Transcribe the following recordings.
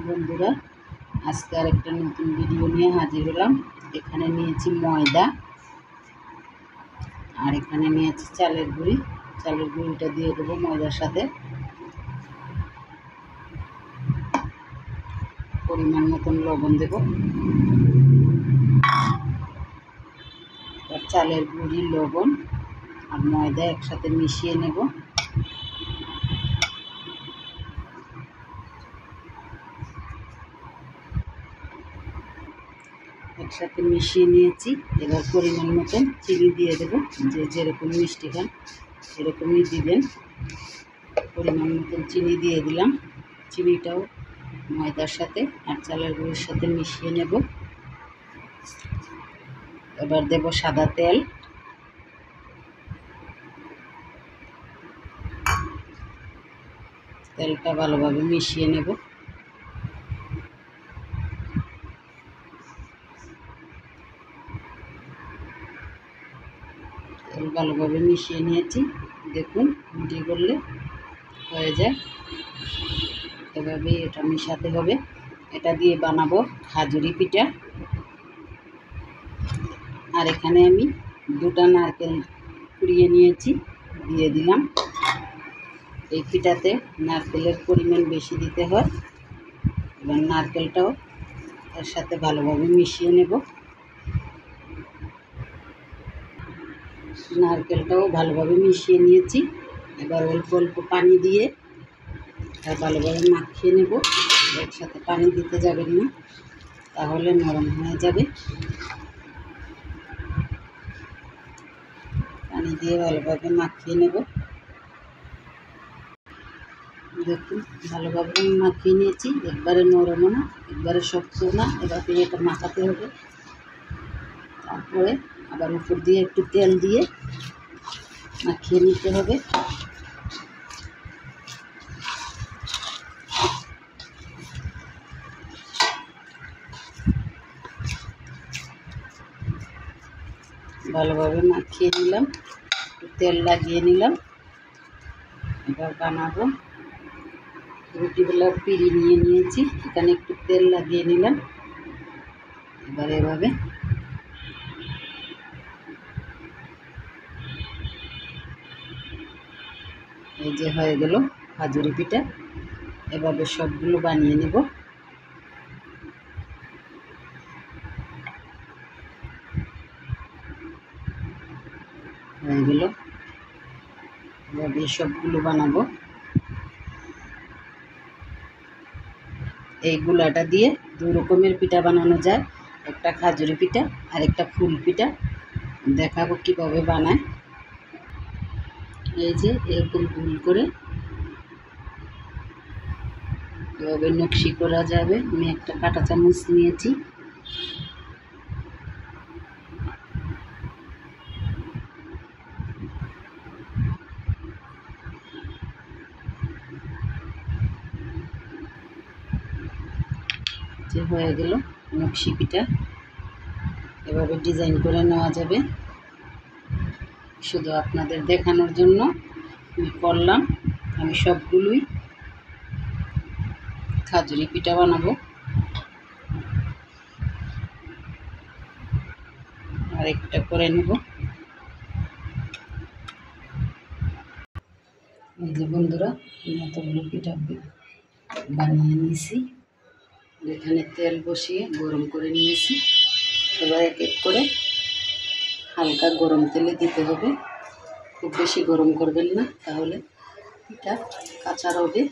বন্ধুরা, আজকে আরেকটা নতুন ভিডিও নিয়ে হাজির হলাম। এখানে নিয়েছি ময়দা আর এখানে নিয়েছি চালের গুঁড়ি। চালের গুঁড়িটা দিয়ে দেবো ময়দার সাথে। পরিমাণ মতন লবণ দেব। আর চালের গুঁড়ি, লবণ আর ময়দা একসাথে মিশিয়ে নেব। একসাথে মিশিয়ে নিয়েছি। এবার পরিমাণ মতন চিনি দিয়ে দেবো। যে যেরকম মিষ্টি খান সেরকমই দিবেন। পরিমাণ মতন চিনি দিয়ে দিলাম। চিনিটাও ময়দার সাথে আর চালের গুঁড়ির সাথে মিশিয়ে নেব। এবার দেব সাদা তেল। তেলটা ভালোভাবে মিশিয়ে নেব। তেল ভালোভাবে মিশিয়ে নিয়েছি। দেখুন, মিটি করলে হয়ে যায়। এভাবেই এটা মিশাতে হবে। এটা দিয়ে বানাবো খাজুরি পিঠা। আর এখানে আমি 2টা নারকেল কুড়িয়ে নিয়েছি, দিয়ে দিলাম। এই পিঠাতে নারকেলের পরিমাণ বেশি দিতে হয়। এবার নারকেলটাও এর সাথে ভালোভাবে মিশিয়ে নেব। নারকেলটাও ভালোভাবে মিশিয়ে নিয়েছি। এবার অল্প অল্প পানি দিয়ে ভালোভাবে মাখিয়ে নেব। একসাথে পানি দিতে যাবেন না, তাহলে নরম হয়ে যাবে। পানি দিয়ে ভালোভাবে মাখিয়ে নেব। দেখুন, ভালোভাবে মাখিয়ে নিয়েছি। একবারে নরমও না, একবারে শক্তও না। এভাবে এটা মাখাতে হবে। তারপরে আবার উপর দিয়ে একটু তেল দিয়ে মাখিয়ে নিতে হবে। ভালোভাবে মাখিয়ে নিলাম, একটু তেল লাগিয়ে নিলাম। এবার বানাবো। রুটিগুলো পিড়ি নিয়ে নিয়েছি, এখানে একটু তেল লাগিয়ে নিলাম। এবার এভাবে এই যে হয়ে গেল খাজুরি পিঠা। এভাবে সবগুলো বানিয়ে নেব। হয়ে গেল। এভাবে সবগুলো বানাবো। এই গুলাটা দিয়ে 2 রকমের পিঠা বানানো যায়। একটা খাজুরি পিঠা আর একটা ফুল পিঠা। দেখাবো কিভাবে বানায়। এই যে এরকম গোল করে এভাবে নকশি করা যাবে। আমি একটা কাঁটা চামচ নিয়েছি। যে হয়ে গেল নকশি পিঠা। এভাবে ডিজাইন করে নেওয়া যাবে। শুধু আপনাদের দেখানোর জন্য আমি করলাম। আমি সবগুলোই খাজুরি পিঠা বানাবো। আর একটা করে নেব। এই যে বন্ধুরা, এতগুলো পিঠা বানিয়ে নিয়েছি। এখানে তেল বসিয়ে গরম করে নিয়েছি। এবার এক এক করে হালকা গরম তেলে দিতে হবে। খুব বেশি গরম করবেন না, তাহলে পিঠা কাঁচা রবে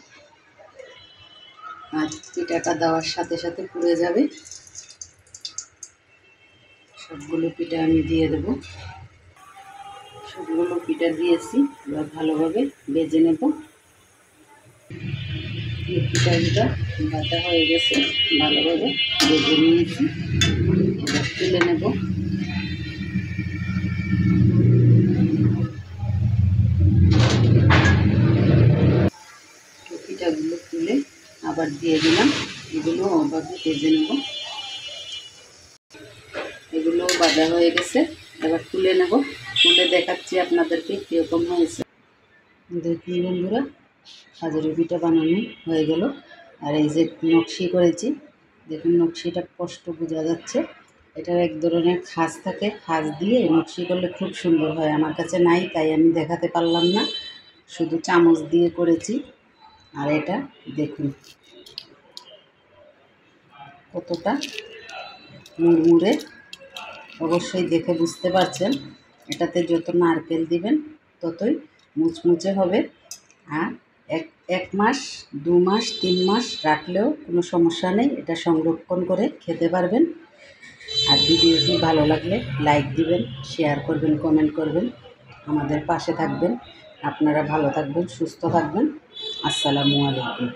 আর পিঠাটা দেওয়ার সাথে সাথে পুড়ে যাবে। সবগুলো পিঠা আমি দিয়ে দেব। সবগুলো পিঠা দিয়েছি। এবার ভালোভাবে ভেজে নেব। পিঠাগুলো ভাজা হয়ে গেছে, ভালোভাবে ভেজে নিয়েছি। এবার তুলে নেব। পিঠাগুলো তুলে আবার দিয়ে দিলাম। এগুলো ওভাবে ভেজে নেব। এগুলো ভাজা হয়ে গেছে। এবার তুলে নেব। তুলে দেখাচ্ছি আপনাদেরকে কীরকম হয়েছে। দেখুন বন্ধুরা, খাজুরি পিঠা বানানো হয়ে গেল। আর এই যে নকশি করেছি, দেখুন নকশিটা স্পষ্ট বোঝা যাচ্ছে। এটার এক ধরনের খাঁজ থাকে, খাঁজ দিয়ে নকশি করলে খুব সুন্দর হয়। আমার কাছে নাই, তাই আমি দেখাতে পারলাম না, শুধু চামচ দিয়ে করেছি। আর এটা দেখুন কতটা মুড়মুড়ে, অবশ্যই দেখে বুঝতে পারছেন। এটাতে যত নারকেল দিবেন ততই মুচমুচে হবে। আর এক মাস 2 মাস 3 মাস রাখলেও কোনো সমস্যা নেই, এটা সংরক্ষণ করে খেতে পারবেন। আর ভিডিওটি ভালো লাগলে লাইক দিবেন, শেয়ার করবেন, কমেন্ট করবেন, আমাদের পাশে থাকবেন। আপনারা ভালো থাকবেন, সুস্থ থাকবেন। আসসালামু আলাইকুম।